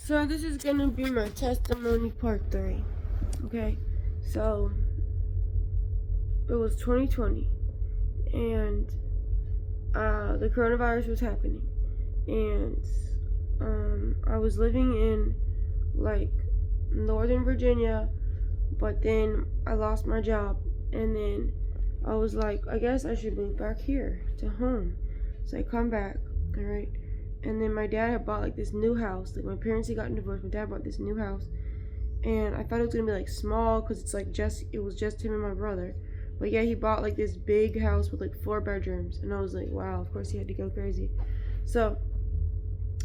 So this is gonna be my testimony part 3. Okay, so it was 2020, and the coronavirus was happening, and I was living in like Northern Virginia, but then I lost my job, and then I was like, I guess I should move back here to home. So I come back, all right. And then my dad had bought like this new house. Like my parents had gotten divorced. My dad bought this new house, and I thought it was gonna be like small because it's like it was just him and my brother. But yeah, he bought like this big house with like 4 bedrooms, and I was like, wow. Of course he had to go crazy. So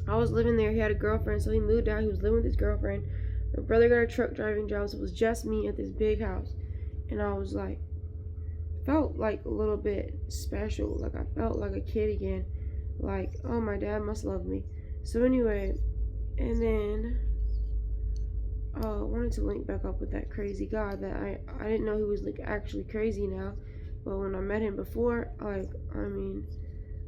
I was living there. He had a girlfriend, so he moved out. He was living with his girlfriend. My brother got a truck driving job, so it was just me at this big house, and I was like, felt like a little bit special. Like I felt like a kid again. Like, oh, my dad must love me. So anyway, and then I wanted to link back up with that crazy guy that I didn't know he was like actually crazy now. But when I met him before, like, I mean,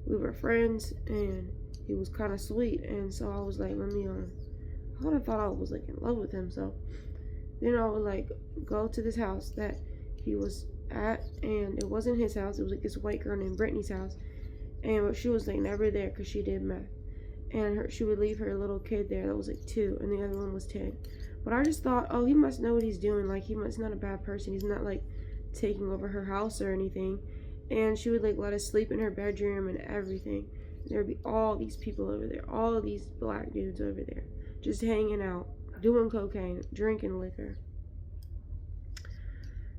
we were friends and he was kind of sweet, and so I was like, let me I would have thought I was like in love with him. So then I would like go to this house that he was at, and it wasn't his house. It was like this white girl named Brittany's house, and she was like never there because she did meth, and she would leave her little kid there that was like 2, and the other one was 10. But I just thought, oh, he must know what he's doing. Like he's not a bad person. He's not like taking over her house or anything. And she would like let us sleep in her bedroom and everything. There'd be all these people over there, all of these black dudes over there, just hanging out, doing cocaine, drinking liquor.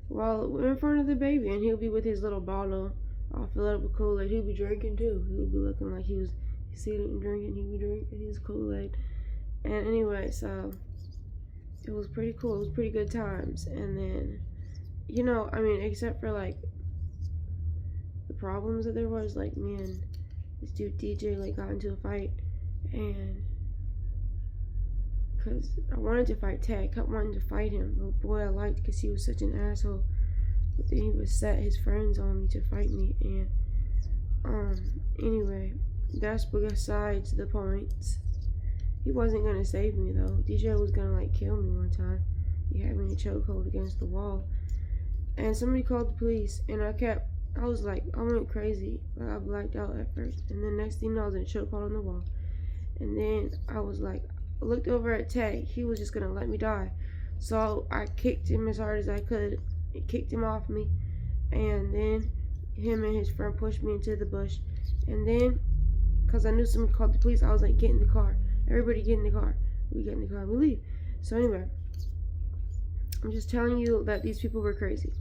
Well, we're in front of the baby, and he'll be with his little bottle all filled up with Kool-Aid. He'll be drinking too. He'll be looking like he's sitting and drinking. He'll be drinking his Kool-Aid. And anyway, so it was pretty cool. It was pretty good times. And then, I mean, except for like the problems that there was, like me and this dude DJ like got into a fight, and because I wanted to fight Ted, I kept wanting to fight him, the boy I liked, because he was such an asshole. But then he would set his friends on me to fight me, and anyway, that's besides the point. He wasn't gonna save me though. DJ was gonna like kill me one time. He had me in a chokehold against the wall, and somebody called the police, and I was like, I went crazy. Like I blacked out at first, and then next thing you know, I was in a chokehold on the wall, and then I was like, I looked over at Tay. He was just gonna let me die, so I kicked him as hard as I could. It kicked him off me, and then him and his friend pushed me into the bush, and then because I knew somebody called the police, I was like, get in the car. Everybody get in the car. We get in the car, we leave. So anyway, I'm just telling you that these people were crazy,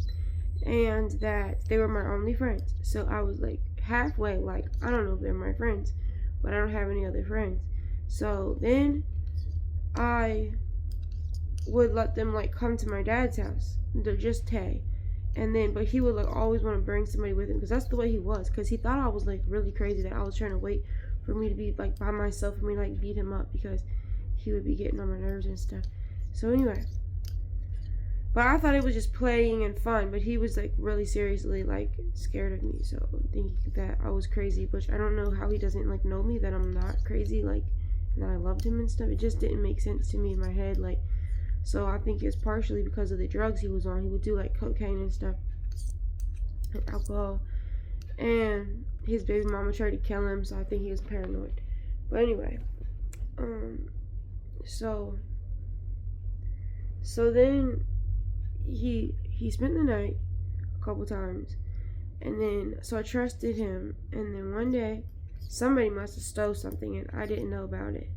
and that they were my only friends. So I was like halfway, like, I don't know if they're my friends, but I don't have any other friends. So then I would let them like come to my dad's house. They're just Tay. And then, but he would like always want to bring somebody with him, because that's the way he was. Because he thought I was like really crazy, that I was trying to wait for me to be like by myself, for me to like beat him up, because he would be getting on my nerves and stuff. So anyway, but I thought it was just playing and fun, but he was like really seriously like scared of me, so thinking that I was crazy. Which I don't know how he doesn't like know me, that I'm not crazy, like, and that I loved him and stuff. It just didn't make sense to me in my head, like. So I think it's partially because of the drugs he was on. He would do like cocaine and stuff, and alcohol, and his baby mama tried to kill him, so I think he was paranoid. But anyway, so then he spent the night a couple times, and then so I trusted him, and then one day somebody must have stole something and I didn't know about it.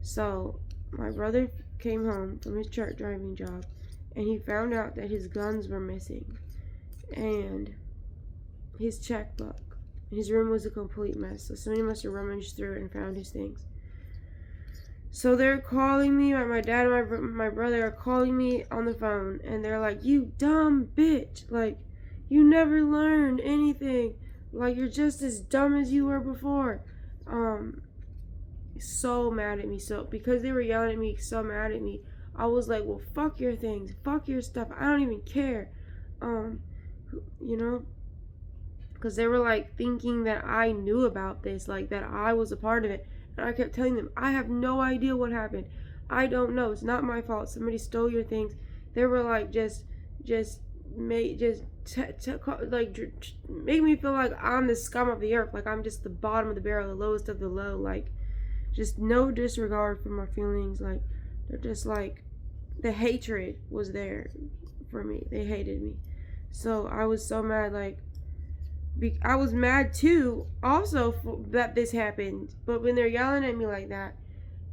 So my brother came home from his truck driving job, and he found out that his guns were missing and his checkbook. His room was a complete mess, so somebody must have rummaged through it and found his things. So they're calling me, my dad and my brother are calling me on the phone, and they're like, you dumb bitch, like, you never learned anything, like, you're just as dumb as you were before. So mad at me. So because they were yelling at me, so mad at me, I was like, well, fuck your things, fuck your stuff, I don't even care. Because they were like thinking that I knew about this, like that I was a part of it. And I kept telling them, I have no idea what happened. I don't know. It's not my fault. Somebody stole your things. They were like make make me feel like I'm the scum of the earth, like I'm just the bottom of the barrel, the lowest of the low, like just no disregard for my feelings. Like they're just like the hatred was there for me. They hated me. So I was so mad. Like I was mad too also that this happened. But when they're yelling at me like that,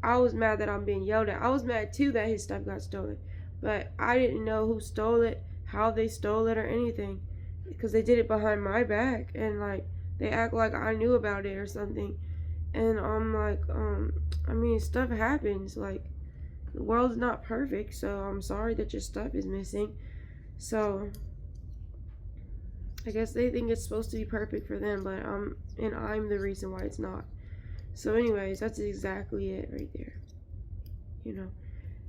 I was mad that I'm being yelled at. I was mad too that his stuff got stolen. But I didn't know who stole it, how they stole it, or anything. Because they did it behind my back. And like they act like I knew about it or something. And I'm like, I mean, stuff happens. Like, the world's not perfect, so I'm sorry that your stuff is missing. So I guess they think it's supposed to be perfect for them, but I'm the reason why it's not. So anyways, that's exactly it right there. You know.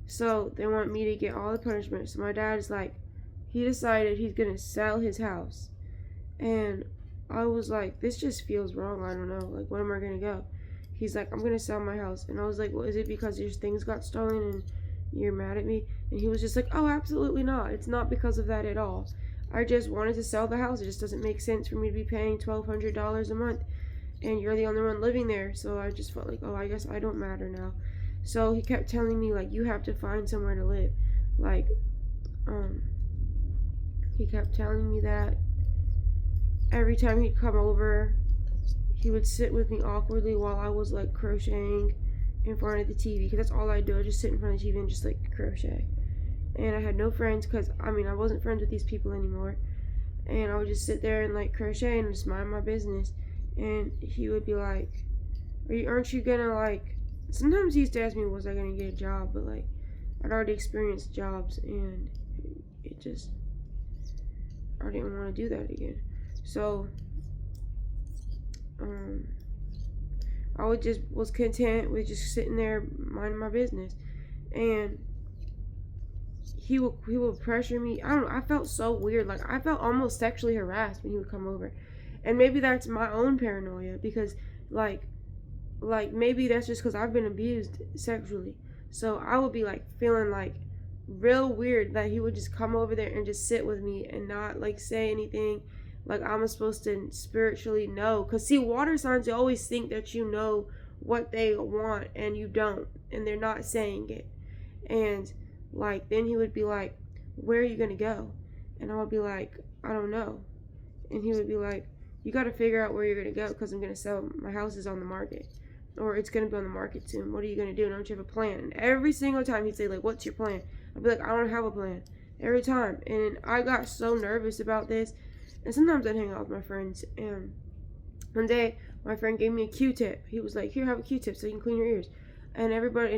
So they want me to get all the punishment. So my dad is like, he decided he's gonna sell his house. And I was like, this just feels wrong. I don't know. Like, where am I gonna go? He's like, I'm gonna sell my house. And I was like, well, is it because your things got stolen and you're mad at me? And he was just like, oh, absolutely not. It's not because of that at all. I just wanted to sell the house. It just doesn't make sense for me to be paying $1,200 a month. And you're the only one living there. So I just felt like, oh, I guess I don't matter now. So he kept telling me, like, you have to find somewhere to live. Like, he kept telling me that every time he'd come over, he would sit with me awkwardly while I was like crocheting in front of the TV, because that's all I do. I just sit in front of the TV and just like crochet. And I had no friends because I wasn't friends with these people anymore. And I would just sit there and like crochet and just mind my business. And he would be like, aren't you gonna like, sometimes he used to ask me, was I gonna get a job? But like, I'd already experienced jobs and it just, I didn't want to do that again. So I was content with just sitting there minding my business. And he would pressure me. I don't know, I felt so weird. Like, I felt almost sexually harassed when he would come over. And maybe that's my own paranoia, because like maybe that's just because I've been abused sexually. So I would be like feeling like real weird that he would just come over there and just sit with me and not like say anything. Like, I'm supposed to spiritually know. Because, see, water signs, they always think that you know what they want, and you don't. And they're not saying it. And, like, then he would be like, where are you going to go? And I would be like, I don't know. And he would be like, you got to figure out where you're going to go, because I'm going to sell, my house is on the market. Or it's going to be on the market soon. What are you going to do? Don't you have a plan? And every single time he'd say, like, what's your plan? I'd be like, I don't have a plan. Every time. And I got so nervous about this. And sometimes I'd hang out with my friends, and one day my friend gave me a Q-tip. He was like, here, have a Q-tip so you can clean your ears. And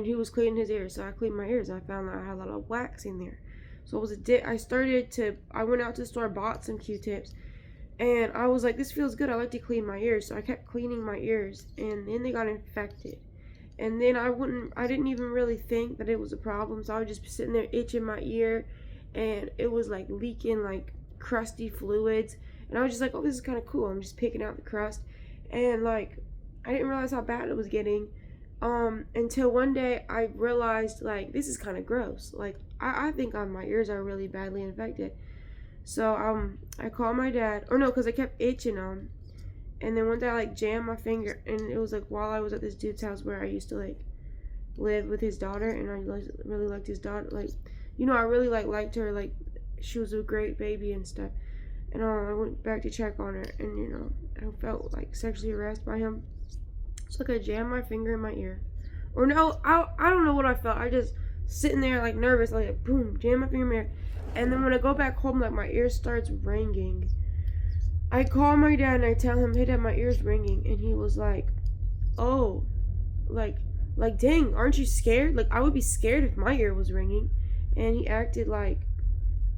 he was cleaning his ears, so I cleaned my ears. I found that I had a lot of wax in there. So it was I went out to the store, bought some Q-tips, and I was like, this feels good. I like to clean my ears. So I kept cleaning my ears, and then they got infected. And then I didn't even really think that it was a problem. So I was just sitting there itching my ear, and it was like leaking like crusty fluids. And I was just like, oh, this is kind of cool. I'm just picking out the crust. And like, I didn't realize how bad it was getting until one day I realized, like, this is kind of gross. Like, I think my ears are really badly infected. So I called my dad, or no, because I kept itching them. And then one day I like jammed my finger, and it was like while I was at this dude's house where I used to like live with his daughter, and I really liked his daughter. Like, you know, I really liked her. Like, she was a great baby and stuff. And I went back to check on her, and you know, I felt like sexually harassed by him. So like I jammed my finger in my ear, or no, I don't know what I felt. I just sitting there like nervous, like boom, jam my finger in my ear. And then when I go back home, like my ear starts ringing. I call my dad and I tell him, hey dad, my ear's ringing. And he was like, oh, like dang, aren't you scared? Like, I would be scared if my ear was ringing. And he acted like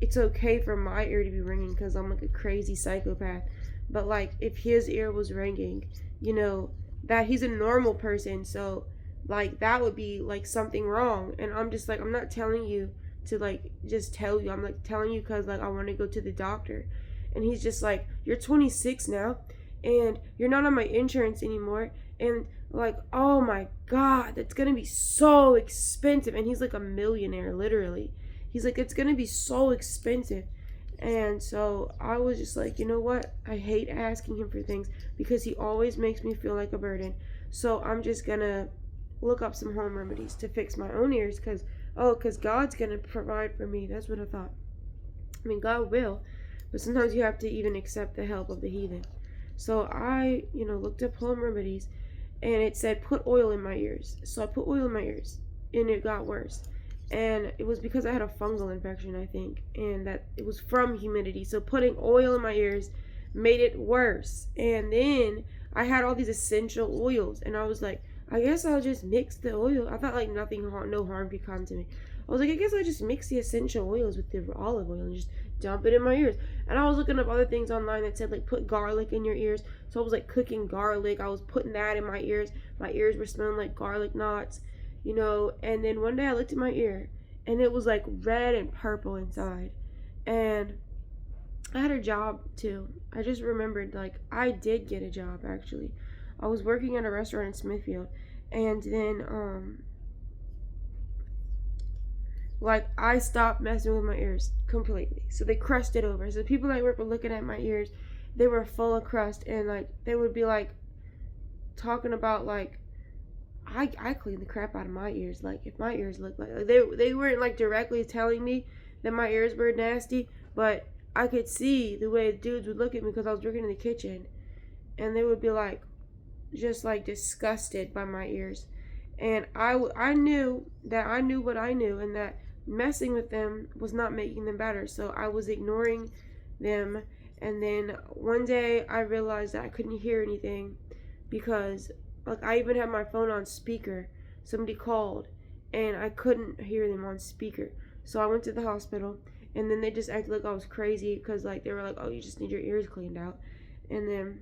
it's okay for my ear to be ringing because I'm like a crazy psychopath. But like, if his ear was ringing, you know, that he's a normal person, so like that would be like something wrong. And I'm just like, I'm not telling you to like just tell you, I'm like telling you because like I want to go to the doctor. And he's just like, you're 26 now and you're not on my insurance anymore, and Like, oh my God, that's gonna be so expensive. And he's like a millionaire, literally. He's like, it's gonna be so expensive. And so I was just like, you know what? I hate asking him for things because he always makes me feel like a burden. So I'm just gonna look up some home remedies to fix my own ears because God's gonna provide for me. That's what I thought. I mean, God will, but sometimes you have to even accept the help of the heathen. So I, looked up home remedies, and it said put oil in my ears. So I put oil in my ears, and it got worse. And it was because I had a fungal infection, I think, and that it was from humidity. So putting oil in my ears made it worse. And then I had all these essential oils, and I was like, I guess I'll just mix the oil. I thought like no harm could come to me. I was like, I guess I'll just mix the essential oils with the olive oil and just dump it in my ears. And I was looking up other things online that said like put garlic in your ears. So I was like cooking garlic. I was putting that in my ears. My ears were smelling like garlic knots, And then one day I looked at my ear and it was like red and purple inside. And I had a job too. I just remembered like I did get a job actually. I was working at a restaurant in Smithfield, and then like I stopped messing with my ears completely. So they crusted over. So people that were looking at my ears, they were full of crust, and like they would be like talking about like I clean the crap out of my ears. Like if my ears look like they weren't like directly telling me that my ears were nasty, but I could see the way dudes would look at me because I was working in the kitchen, and they would be like just like disgusted by my ears. And I knew that I knew what I knew, and that messing with them was not making them better. So I was ignoring them. And then one day I realized that I couldn't hear anything because like I even had my phone on speaker. Somebody called and I couldn't hear them on speaker. So I went to the hospital, and then they just acted like I was crazy because like they were like, "Oh, you just need your ears cleaned out." And then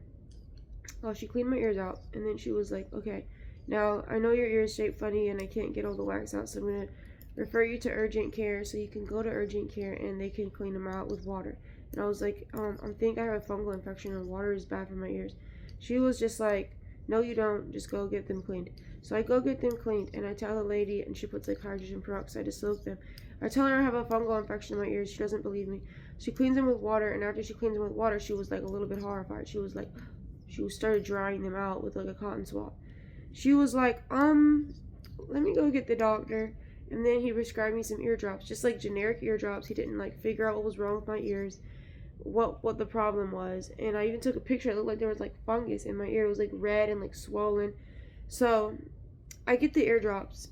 she cleaned my ears out, and then she was like, "Okay, now I know your ears shape funny and I can't get all the wax out, so I'm going to refer you to urgent care so you can go to urgent care and they can clean them out with water." And I was like, I think I have a fungal infection and water is bad for my ears. She was just like, "No, you don't. Just go get them cleaned." So I go get them cleaned, and I tell the lady, and she puts like hydrogen peroxide to soak them. I tell her I have a fungal infection in my ears. She doesn't believe me. She cleans them with water, and after she cleans them with water, she was like a little bit horrified. She was like, she started drying them out with like a cotton swab. She was like, let me go get the doctor. And then he prescribed me some eardrops, just like generic eardrops. He didn't like figure out what was wrong with my ears, what the problem was. And I even took a picture. It looked like there was like fungus in my ear. It was like red and like swollen. So I get the eardrops,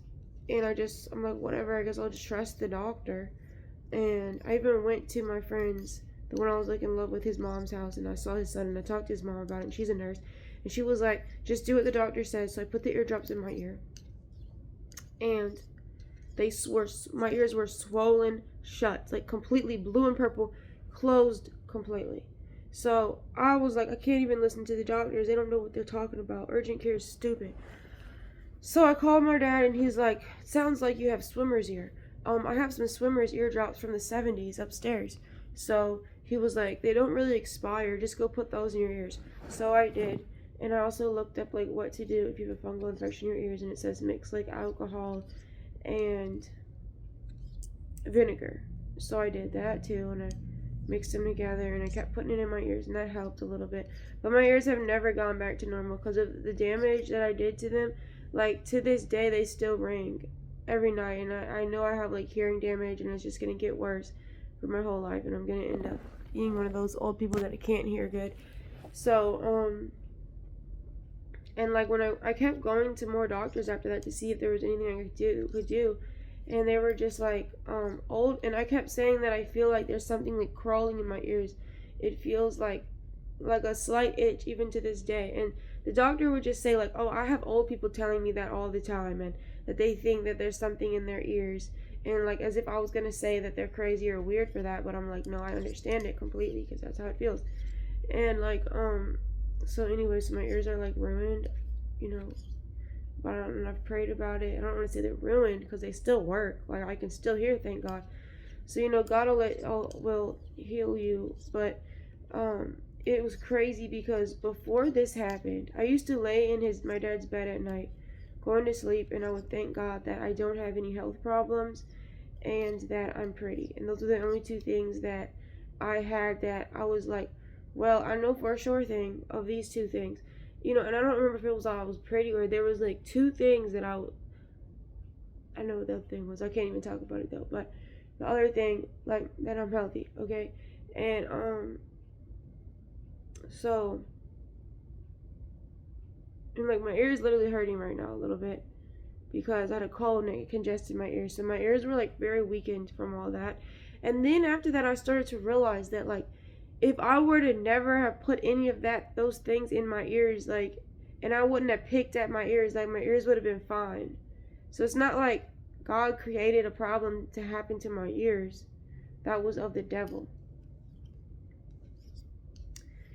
and I'm like, whatever, I guess I'll just trust the doctor. And I even went to my friend's, the one I was like in love with, his mom's house, and I saw his son, and I talked to his mom about it, and she's a nurse. And she was like, just do what the doctor says. So I put the eardrops in my ear, and my ears were swollen shut, like completely blue and purple, closed completely. So I was like, I can't even listen to the doctors. They don't know what they're talking about. Urgent care is stupid. So I called my dad, and he's like, sounds like you have swimmer's ear. I have some swimmer's eardrops from the 70s upstairs. So he was like, they don't really expire. Just go put those in your ears. So I did. And I also looked up like what to do if you have a fungal infection in your ears, and it says mix like alcohol and vinegar. So I did that too, and I mixed them together, and I kept putting it in my ears, and that helped a little bit. But my ears have never gone back to normal because of the damage that I did to them. Like to this day, they still ring every night, and I know I have like hearing damage, and it's just gonna get worse for my whole life, and I'm gonna end up being one of those old people that can't hear good. So and like when I kept going to more doctors after that to see if there was anything I could do, and they were just like old, and I kept saying that I feel like there's something like crawling in my ears. It feels like a slight itch even to this day. And the doctor would just say like, "Oh, I have old people telling me that all the time, and that they think that there's something in their ears." And like as if I was gonna say that they're crazy or weird for that, but I'm like, no, I understand it completely because that's how it feels. And like so anyway, so my ears are like ruined, but I've prayed about it. I don't want to say they're ruined because they still work. Like I can still hear, thank God. So God will heal you, but it was crazy because before this happened, I used to lay in my dad's bed at night, going to sleep, and I would thank God that I don't have any health problems and that I'm pretty. And those are the only two things that I had that I was like, well, I know for a sure thing of these two things. And I don't remember if it was I was pretty or there was like two things that I know what the other thing was. I can't even talk about it though. But the other thing, like, that I'm healthy, okay? And so, and like my ear is literally hurting right now a little bit because I had a cold and it congested my ears. So my ears were like very weakened from all that. And then after that, I started to realize that like if I were to never have put any of those things in my ears, like, and I wouldn't have picked at my ears, like my ears would have been fine. So it's not like God created a problem to happen to my ears. That was of the devil.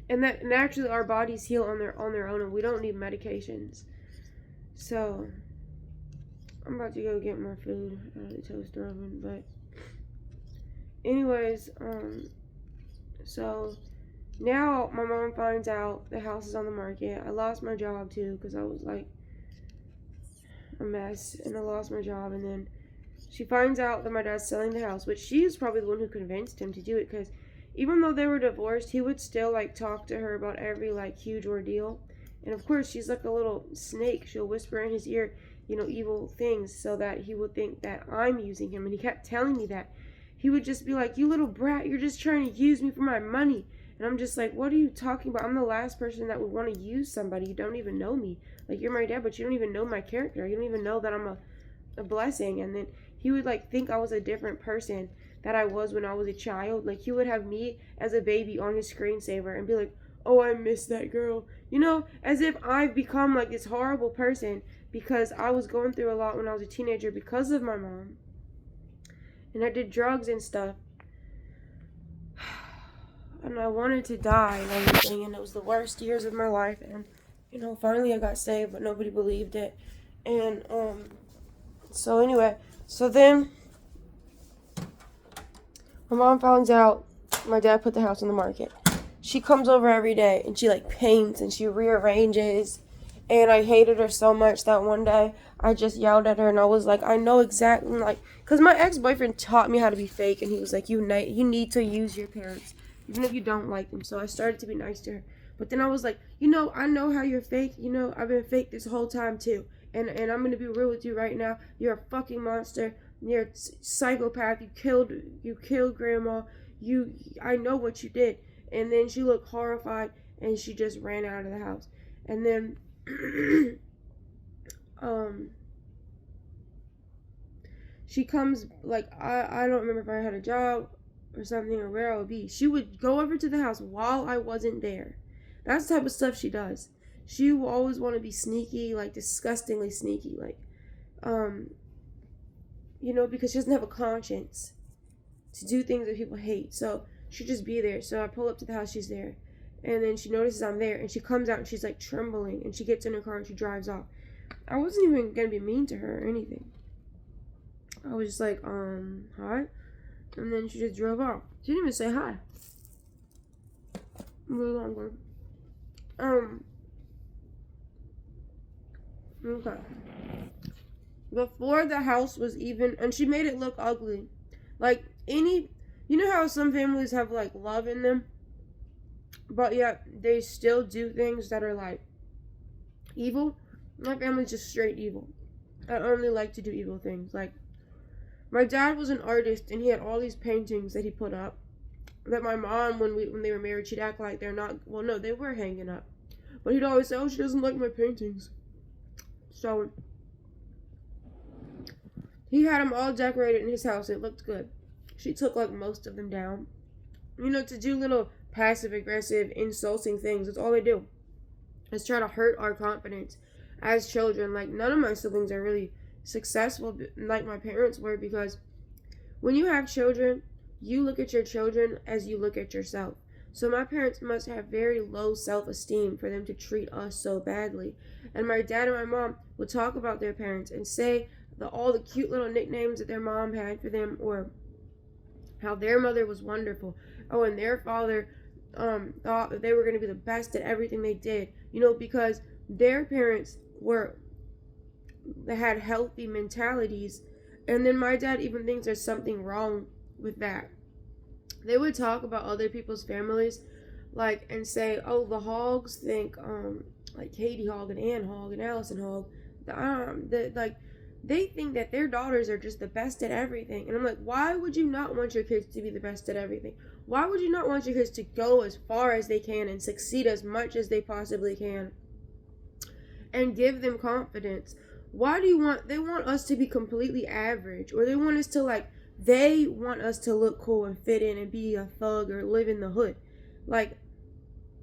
And that naturally our bodies heal on their own, and we don't need medications. So I'm about to go get my food out of the toaster oven, but anyways, so now my mom finds out the house is on the market. I lost my job too because I was like a mess, and I lost my job. And then she finds out that my dad's selling the house, which she is probably the one who convinced him to do it, because even though they were divorced, he would still like talk to her about every like huge ordeal. And of course, she's like a little snake. She'll whisper in his ear, evil things so that he would think that I'm using him. And he kept telling me that. He would just be like, "You little brat, you're just trying to use me for my money." And I'm just like, what are you talking about? I'm the last person that would want to use somebody. You don't even know me. Like, you're my dad, but you don't even know my character. You don't even know that I'm a blessing. And then he would like think I was a different person that I was when I was a child. Like, he would have me as a baby on his screensaver and be like, "Oh, I miss that girl." As if I've become like this horrible person because I was going through a lot when I was a teenager because of my mom. And I did drugs and stuff. And I wanted to die and everything. And it was the worst years of my life. And, finally I got saved, but nobody believed it. And, so anyway, so then my mom finds out my dad put the house on the market. She comes over every day and she like paints and she rearranges. And I hated her so much that one day I just yelled at her and I was like, I know exactly, like, because my ex-boyfriend taught me how to be fake, and he was like, you need to use your parents, even if you don't like them. So I started to be nice to her. But then I was like, I know how you're fake. I've been fake this whole time too. And I'm going to be real with you right now. You're a fucking monster. You're a psychopath. You killed grandma. I know what you did. And then she looked horrified and she just ran out of the house. And then she comes, like, I don't remember if I had a job or something or where I would be. She would go over to the house while I wasn't there. That's the type of stuff she does. She will always want to be sneaky, like disgustingly sneaky, like, because she doesn't have a conscience to do things that people hate. So she'll just be there. So I pull up to the house, she's there. And then she notices I'm there, and she comes out and she's like trembling, and she gets in her car and she drives off. I wasn't even gonna be mean to her or anything. I was just like, hi. And then she just drove off. She didn't even say hi. Really longer. Okay. Before the house was even, and she made it look ugly. Like, you know how some families have like love in them? But yet they still do things that are like evil. My family's just straight evil. I only like to do evil things. Like, my dad was an artist and he had all these paintings that he put up that my mom, when they were married, she'd act like they're not, well, no, they were hanging up. But he'd always say, "Oh, she doesn't like my paintings." So he had them all decorated in his house. It looked good. She took like most of them down. To do little passive-aggressive, insulting things. That's all they do. Is try to hurt our confidence as children. Like, none of my siblings are really successful like my parents were, because when you have children, you look at your children as you look at yourself. So my parents must have very low self-esteem for them to treat us so badly. And my dad and my mom would talk about their parents and say all the cute little nicknames that their mom had for them, or how their mother was wonderful. Oh, and their father thought that they were going to be the best at everything they did, you know, because their parents were, they had healthy mentalities. And then my dad even thinks there's something wrong with that. They would talk about other people's families, like, and say, oh, the Hogs think, like Katie Hogg and Ann Hogg and Allison Hogg, like, they think that their daughters are just the best at everything. And I'm like, why would you not want your kids to be the best at everything? Why would you not want your kids to go as far as they can and succeed as much as they possibly can and give them confidence? Why do you want, they want us to be completely average, or they want us to, like, they want us to look cool and fit in and be a thug or live in the hood. Like,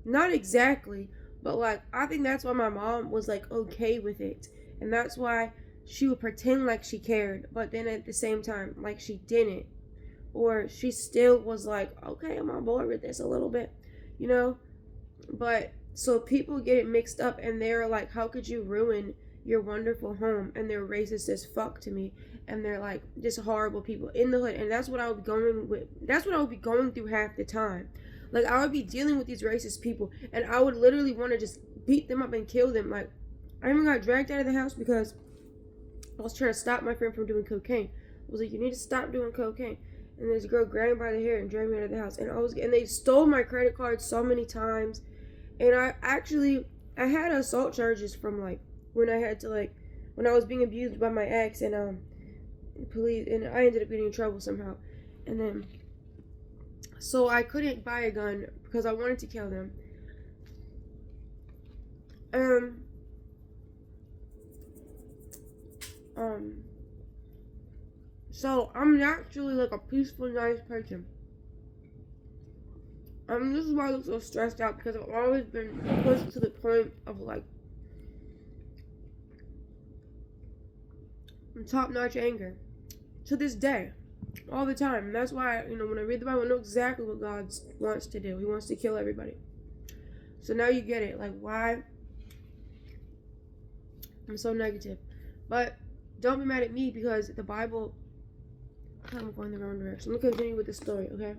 not exactly, but like, I think that's why my mom was like okay with it. And that's why she would pretend like she cared, but then at the same time, like she didn't. Or she still was like, okay, I'm on board with this a little bit, you know? But so people get it mixed up and they're like, how could you ruin your wonderful home? And they're racist as fuck to me. And they're like just horrible people in the hood. And that's what I would be going with. That's what I would be going through half the time. Like, I would be dealing with these racist people and I would literally want to just beat them up and kill them. Like, I even got dragged out of the house because I was trying to stop my friend from doing cocaine. I was like, you need to stop doing cocaine. And this girl grabbed me by the hair and dragged me out of the house. And they stole my credit card so many times. And I had assault charges from like when I was being abused by my ex, and police, and I ended up getting in trouble somehow. And then so I couldn't buy a gun because I wanted to kill them. So I'm actually like a peaceful, nice person. This is why I look so stressed out, because I've always been pushed to the point of like top-notch anger to this day, all the time. And that's why, you know, when I read the Bible, I know exactly what God wants to do. He wants to kill everybody. So now you get it, like why I'm so negative. But don't be mad at me, because the Bible, I'm going the wrong direction. Let me continue with the story, okay?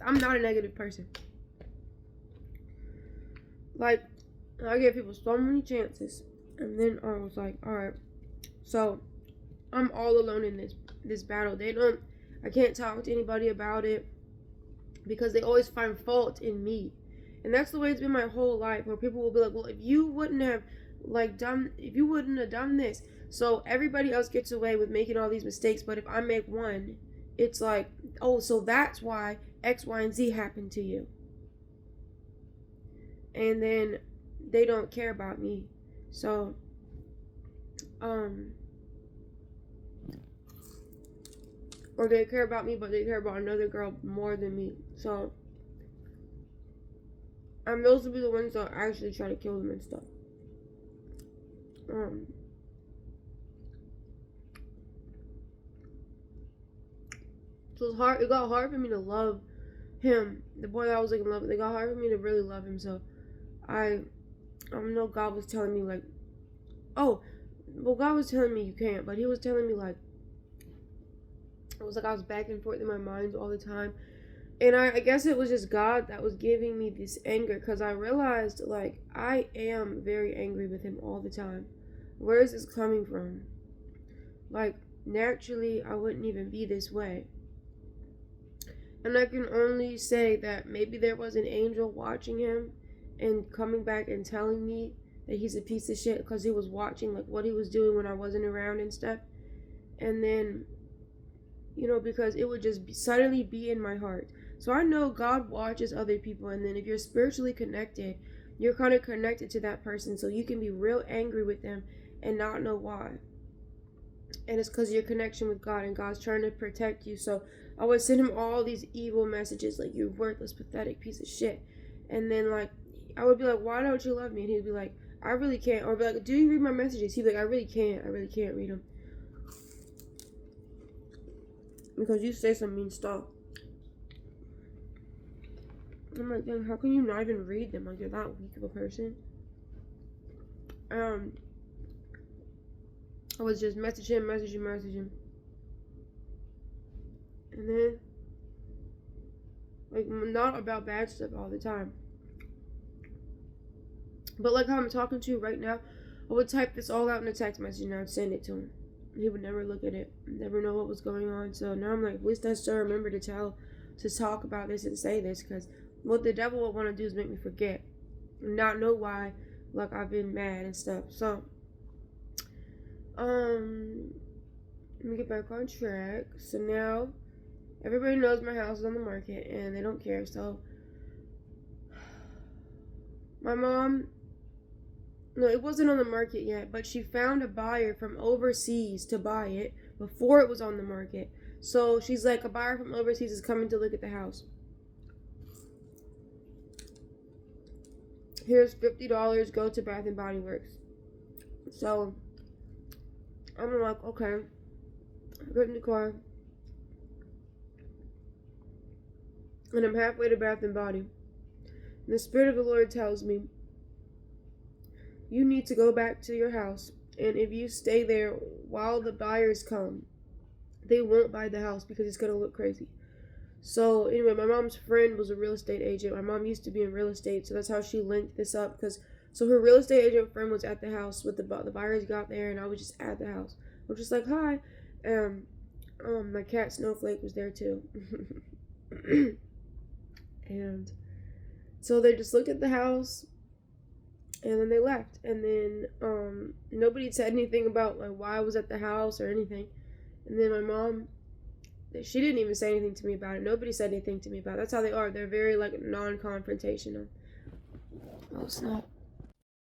I'm not a negative person. Like, I give people so many chances, and then I was like, alright, so I'm all alone in this battle. I can't talk to anybody about it, because they always find fault in me. And that's the way it's been my whole life, where people will be like, well, if you wouldn't have done this. So everybody else gets away with making all these mistakes, but if I make one, it's like, oh, so that's why X, Y, and Z happened to you. And then they don't care about me. So, or they care about me, but they care about another girl more than me. So, those will be the ones that actually try to kill them and stuff. So it's hard. It got hard for me to love him, the boy that I was like in love with. It got hard for me to really love him. So I know God was telling me like, oh, well, God was telling me you can't, but He was telling me like, it was like I was back and forth in my mind all the time. And I guess it was just God that was giving me this anger, because I realized like I am very angry with Him all the time. Where is this coming from? Like, naturally, I wouldn't even be this way. And I can only say that maybe there was an angel watching him and coming back and telling me that he's a piece of shit, because he was watching like what he was doing when I wasn't around and stuff. And then, you know, because it would just suddenly be in my heart. So I know God watches other people, and then if you're spiritually connected, you're kind of connected to that person, so you can be real angry with them and not know why. And it's because of your connection with God, and God's trying to protect you. So I would send him all these evil messages like, you're worthless, pathetic piece of shit. And then like, I would be like, why don't you love me? And he'd be like, I really can't. Or be like, do you read my messages? He'd be like, I really can't read them, because you say some mean stuff. I'm like, dang, how can you not even read them? Like, you're that weak of a person. I was just message him. And then, like, not about bad stuff all the time. But like how I'm talking to you right now, I would type this all out in a text message and I would send it to him. He would never look at it, never know what was going on. So now I'm like, at least I still remember to talk about this and say this, because what the devil would want to do is make me forget and not know why, like, I've been mad and stuff. So, let me get back on track. So now, everybody knows my house is on the market and they don't care. So, my mom, no, it wasn't on the market yet, but she found a buyer from overseas to buy it before it was on the market. So she's like, a buyer from overseas is coming to look at the house. Here's $50, go to Bath and Body Works. So I'm like, okay. I get in the car. And I'm halfway to Bath and Body. And the Spirit of the Lord tells me, you need to go back to your house. And if you stay there while the buyers come, they won't buy the house because it's going to look crazy. So anyway, my mom's friend was a real estate agent. My mom used to be in real estate, so that's how she linked this up. So her real estate agent friend was at the house with the buyers got there, and I was just at the house. I was just like, hi. My cat Snowflake was there too. And so they just looked at the house, and then they left. And then nobody said anything about like why I was at the house or anything. And then my mom, she didn't even say anything to me about it. Nobody said anything to me about it. That's how they are. They're very like non-confrontational. Oh snap.